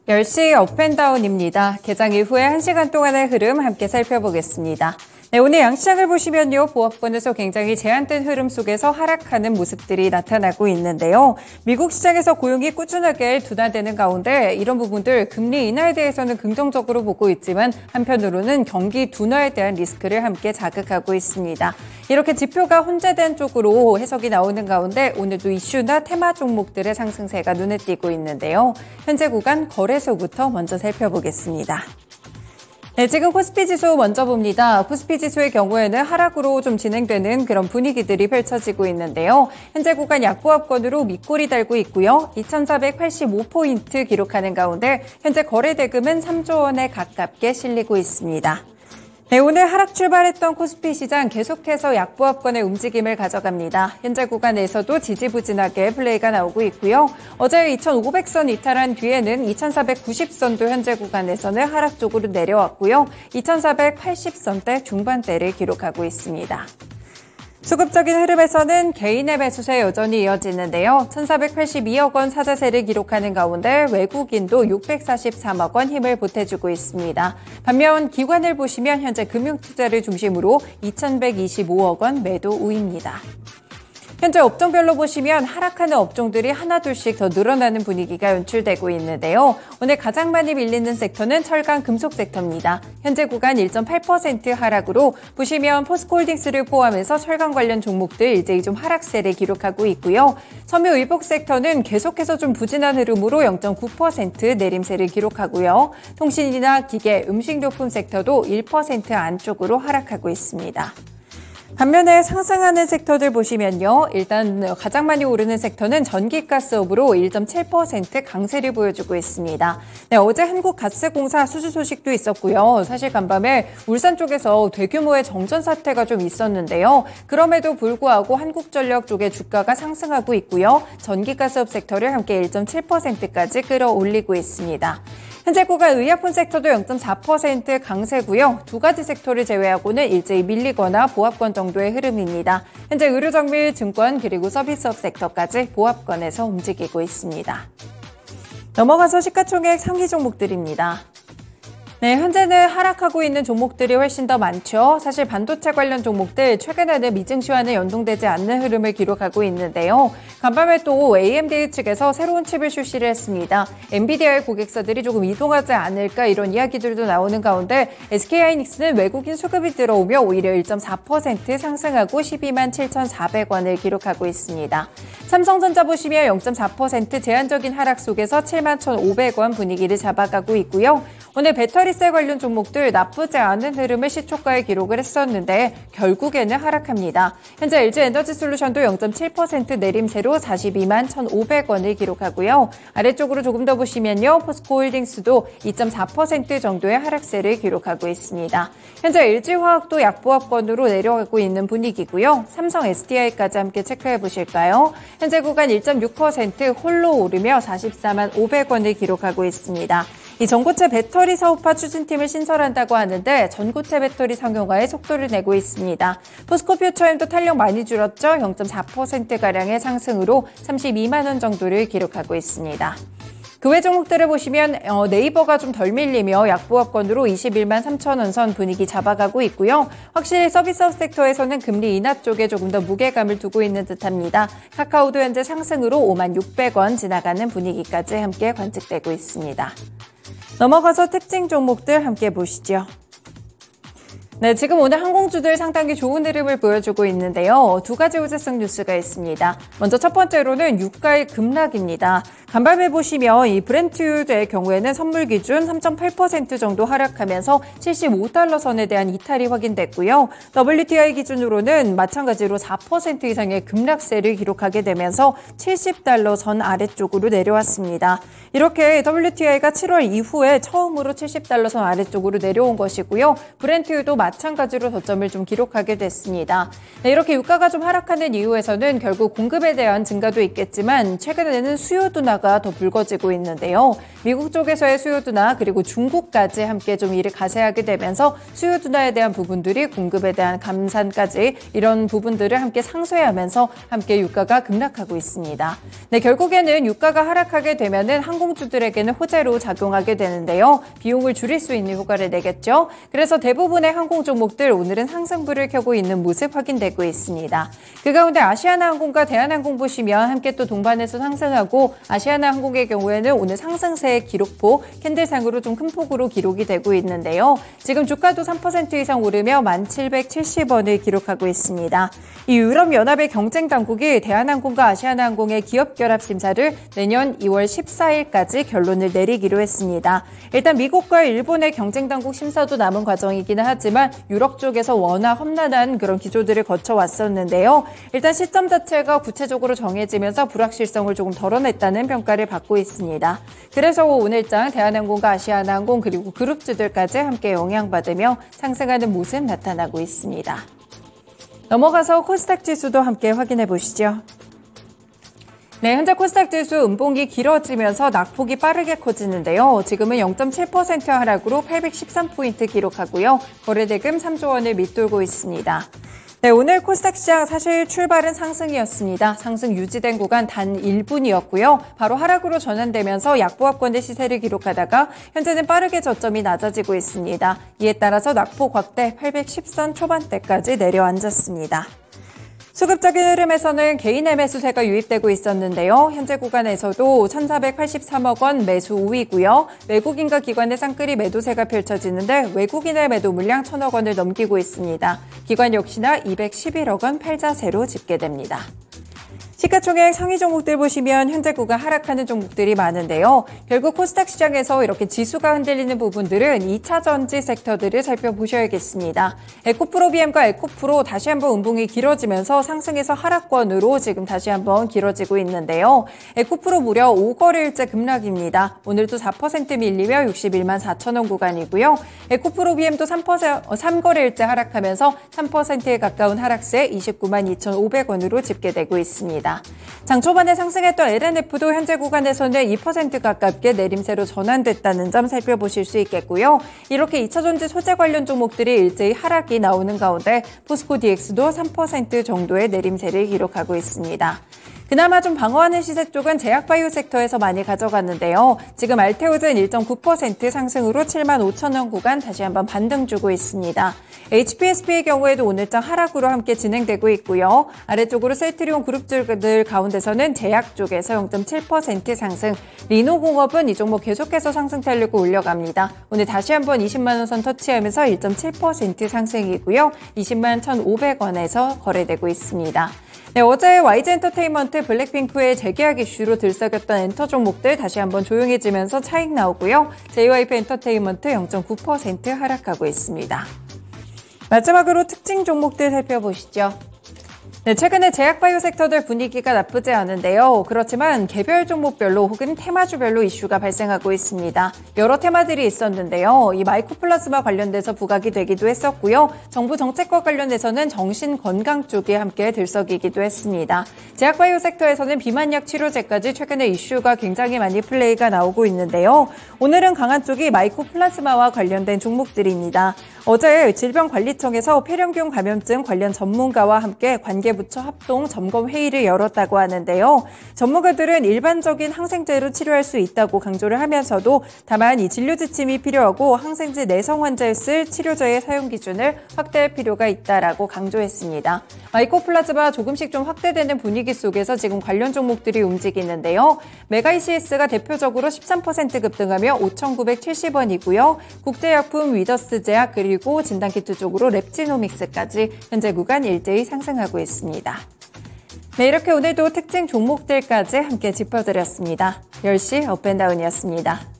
(10시) 업앤다운입니다. 개장 이후에 1시간 동안의 흐름 함께 살펴보겠습니다. 네, 오늘 양시장을 보시면요. 보합권에서 굉장히 제한된 흐름 속에서 하락하는 모습들이 나타나고 있는데요. 미국 시장에서 고용이 꾸준하게 둔화되는 가운데 이런 부분들 금리 인하에 대해서는 긍정적으로 보고 있지만 한편으로는 경기 둔화에 대한 리스크를 함께 자극하고 있습니다. 이렇게 지표가 혼재된 쪽으로 해석이 나오는 가운데 오늘도 이슈나 테마 종목들의 상승세가 눈에 띄고 있는데요. 현재 구간 거래소부터 먼저 살펴보겠습니다. 네, 지금 코스피 지수 먼저 봅니다. 코스피 지수의 경우에는 하락으로 좀 진행되는 그런 분위기들이 펼쳐지고 있는데요. 현재 구간 약보합권으로 밑골이 달고 있고요. 2,485포인트 기록하는 가운데 현재 거래 대금은 3조 원에 가깝게 실리고 있습니다. 네, 오늘 하락 출발했던 코스피 시장 계속해서 약보합권의 움직임을 가져갑니다. 현재 구간에서도 지지부진하게 플레이가 나오고 있고요. 어제 2,500선 이탈한 뒤에는 2,490선도 현재 구간에서는 하락 쪽으로 내려왔고요. 2,480선대 중반대를 기록하고 있습니다. 수급적인 흐름에서는 개인의 매수세 여전히 이어지는데요. 1,482억 원 사자세를 기록하는 가운데 외국인도 643억 원 힘을 보태주고 있습니다. 반면 기관을 보시면 현재 금융투자를 중심으로 2,125억 원 매도 우입니다. 현재 업종별로 보시면 하락하는 업종들이 하나둘씩 더 늘어나는 분위기가 연출되고 있는데요. 오늘 가장 많이 밀리는 섹터는 철강 금속 섹터입니다. 현재 구간 1.8% 하락으로 보시면 포스코홀딩스를 포함해서 철강 관련 종목들 일제히 좀 하락세를 기록하고 있고요. 섬유 의복 섹터는 계속해서 좀 부진한 흐름으로 0.9% 내림세를 기록하고요. 통신이나 기계, 음식료품 섹터도 1% 안쪽으로 하락하고 있습니다. 반면에 상승하는 섹터들 보시면요. 일단 가장 많이 오르는 섹터는 전기가스업으로 1.7% 강세를 보여주고 있습니다. 네, 어제 한국가스공사 수주 소식도 있었고요. 사실 간밤에 울산 쪽에서 대규모의 정전 사태가 좀 있었는데요. 그럼에도 불구하고 한국전력 쪽의 주가가 상승하고 있고요. 전기가스업 섹터를 함께 1.7%까지 끌어올리고 있습니다. 현재 구간 의약품 섹터도 0.4% 강세고요. 두 가지 섹터를 제외하고는 일제히 밀리거나 보합권 정도의 흐름입니다. 현재 의료정밀, 증권 그리고 서비스업 섹터까지 보합권에서 움직이고 있습니다. 넘어가서 시가총액 상위 종목들입니다. 네, 현재는 하락하고 있는 종목들이 훨씬 더 많죠. 사실 반도체 관련 종목들 최근에는 미증시와는 연동되지 않는 흐름을 기록하고 있는데요. 간밤에 또 AMD 측에서 새로운 칩을 출시를 했습니다. 엔비디아의 고객사들이 조금 이동하지 않을까 이런 이야기들도 나오는 가운데 SK하이닉스는 외국인 수급이 들어오며 오히려 1.4% 상승하고 12만 7,400원을 기록하고 있습니다. 삼성전자 보시면 0.4% 제한적인 하락 속에서 7만 1,500원 분위기를 잡아가고 있고요. 오늘 배터리셀 관련 종목들 나쁘지 않은 흐름을 시초가에 기록을 했었는데 결국에는 하락합니다. 현재 LG에너지솔루션도 0.7% 내림세로 42만 1,500원을 기록하고요. 아래쪽으로 조금 더 보시면요. 포스코홀딩스도 2.4% 정도의 하락세를 기록하고 있습니다. 현재 LG화학도 약보합권으로 내려가고 있는 분위기고요. 삼성 SDI까지 함께 체크해 보실까요? 현재 구간 1.6% 홀로 오르며 44만 500원을 기록하고 있습니다. 이 전고체 배터리 사업화 추진팀을 신설한다고 하는데 전고체 배터리 상용화에 속도를 내고 있습니다. 포스코퓨처엠도 탄력 많이 줄었죠. 0.4%가량의 상승으로 32만 원 정도를 기록하고 있습니다. 그 외 종목들을 보시면 네이버가 좀 덜 밀리며 약보합권으로 21만 3천 원 선 분위기 잡아가고 있고요. 확실히 서비스업 섹터에서는 금리 인하 쪽에 조금 더 무게감을 두고 있는 듯합니다. 카카오도 현재 상승으로 5만 600원 지나가는 분위기까지 함께 관측되고 있습니다. 넘어가서 특징 종목들 함께 보시죠. 네, 지금 오늘 항공주들 상당히 좋은 흐름을 보여주고 있는데요. 두 가지 호재성 뉴스가 있습니다. 먼저 첫 번째로는 유가의 급락입니다. 간밤에 보시면 이 브렌트유의 경우에는 선물 기준 3.8% 정도 하락하면서 75달러 선에 대한 이탈이 확인됐고요. WTI 기준으로는 마찬가지로 4% 이상의 급락세를 기록하게 되면서 70달러 선 아래쪽으로 내려왔습니다. 이렇게 WTI가 7월 이후에 처음으로 70달러 선 아래쪽으로 내려온 것이고요. 브렌트유도 마찬가지로 저점을 좀 기록하게 됐습니다. 네, 이렇게 유가가 좀 하락하는 이유에서는 결국 공급에 대한 증가도 있겠지만 최근에는 수요 둔화가 유가가 더 불거지고 있는데요. 미국 쪽에서의 수요 둔화 그리고 중국까지 함께 좀 일이 가세하게 되면서 수요 둔화에 대한 부분들이 공급에 대한 감산까지 이런 부분들을 함께 상쇄하면서 함께 유가가 급락하고 있습니다. 네, 결국에는 유가가 하락하게 되면은 항공주들에게는 호재로 작용하게 되는데요. 비용을 줄일 수 있는 효과를 내겠죠. 그래서 대부분의 항공 종목들 오늘은 상승불을 켜고 있는 모습 확인되고 있습니다. 그 가운데 아시아나항공과 대한항공 보시면 함께 또 동반해서 상승하고 아시아나항공의 경우에는 오늘 상승세의 기록폭 캔들상으로 좀 큰 폭으로 기록이 되고 있는데요. 지금 주가도 3% 이상 오르며 1,770원을 기록하고 있습니다. 이 유럽연합의 경쟁 당국이 대한항공과 아시아나항공의 기업 결합 심사를 내년 2월 14일까지 결론을 내리기로 했습니다. 일단 미국과 일본의 경쟁 당국 심사도 남은 과정이기는 하지만 유럽 쪽에서 워낙 험난한 그런 기조들을 거쳐왔었는데요. 일단 시점 자체가 구체적으로 정해지면서 불확실성을 조금 덜어냈다는 평가를 받고 있습니다. 그래서 오늘장 대한항공과 아시아나항공 그리고 그룹주들까지 함께 영향받으며 상승하는 모습 나타나고 있습니다. 넘어가서 코스닥 지수도 함께 확인해 보시죠. 네, 현재 코스닥 지수 음봉이 길어지면서 낙폭이 빠르게 커지는데요. 지금은 0.7% 하락으로 813포인트 기록하고요. 거래대금 3조 원을 밑돌고 있습니다. 네, 오늘 코스닥 시장 사실 출발은 상승이었습니다. 상승 유지된 구간 단 1분이었고요. 바로 하락으로 전환되면서 약보합권의 시세를 기록하다가 현재는 빠르게 저점이 낮아지고 있습니다. 이에 따라서 낙폭 확대 810선 초반대까지 내려앉았습니다. 수급적인 흐름에서는 개인의 매수세가 유입되고 있었는데요. 현재 구간에서도 1,483억 원 매수 우위고요. 외국인과 기관의 쌍끌이 매도세가 펼쳐지는데 외국인의 매도 물량 1,000억 원을 넘기고 있습니다. 기관 역시나 211억 원 팔자세로 집계됩니다. 시가총액 상위 종목들 보시면 현재 구간 하락하는 종목들이 많은데요. 결국 코스닥 시장에서 이렇게 지수가 흔들리는 부분들은 2차 전지 섹터들을 살펴보셔야겠습니다. 에코프로비엠과 에코프로 다시 한번 음봉이 길어지면서 상승에서 하락권으로 지금 다시 한번 길어지고 있는데요. 에코프로 무려 5거래일째 급락입니다. 오늘도 4% 밀리며 61만 4천 원 구간이고요. 에코프로비엠도 3거래일째 하락하면서 3%에 가까운 하락세 29만 2,500원으로 집계되고 있습니다. 장 초반에 상승했던 LNF도 현재 구간에서는 2% 가깝게 내림세로 전환됐다는 점 살펴보실 수 있겠고요. 이렇게 2차전지 소재 관련 종목들이 일제히 하락이 나오는 가운데 포스코 DX도 3% 정도의 내림세를 기록하고 있습니다. 그나마 좀 방어하는 시세 쪽은 제약바이오 섹터에서 많이 가져갔는데요. 지금 알테오는 1.9% 상승으로 7만 5천 원 구간 다시 한번 반등 주고 있습니다. HPSP의 경우에도 오늘장 하락으로 함께 진행되고 있고요. 아래쪽으로 셀트리온 그룹주들 가운데서는 제약 쪽에서 0.7% 상승, 리노공업은 이 종목 계속해서 상승 탄력을 올려갑니다. 오늘 다시 한번 20만 원 선 터치하면서 1.7% 상승이고요. 20만 1,500원에서 거래되고 있습니다. 네, 어제 YG엔터테인먼트 블랙핑크의 재계약 이슈로 들썩였던 엔터 종목들 다시 한번 조용해지면서 차익 나오고요. JYP 엔터테인먼트 0.9% 하락하고 있습니다. 마지막으로 특징 종목들 살펴보시죠. 네, 최근에 제약바이오 섹터들 분위기가 나쁘지 않은데요. 그렇지만 개별 종목별로 혹은 테마주별로 이슈가 발생하고 있습니다. 여러 테마들이 있었는데요. 이 마이코플라즈마 관련돼서 부각이 되기도 했었고요. 정부 정책과 관련해서는 정신건강 쪽이 함께 들썩이기도 했습니다. 제약바이오 섹터에서는 비만약 치료제까지 최근에 이슈가 굉장히 많이 플레이가 나오고 있는데요. 오늘은 강한 쪽이 마이코플라즈마와 관련된 종목들입니다. 어제 질병관리청에서 폐렴균 감염증 관련 전문가와 함께 관계부처 합동 점검 회의를 열었다고 하는데요. 전문가들은 일반적인 항생제로 치료할 수 있다고 강조를 하면서도 다만 이 진료 지침이 필요하고 항생제 내성 환자에 쓸 치료제의 사용 기준을 확대할 필요가 있다라고 강조했습니다. 마이코플라즈마 조금씩 좀 확대되는 분위기 속에서 지금 관련 종목들이 움직이는데요. 메가이시스가 대표적으로 13% 급등하며 5,970원이고요. 국제약품 위더스 제약 그리고 진단키트 쪽으로 랩지노믹스까지 현재 구간 일제히 상승하고 있습니다. 네, 이렇게 오늘도 특징 종목들까지 함께 짚어드렸습니다. 10시 업앤다운이었습니다.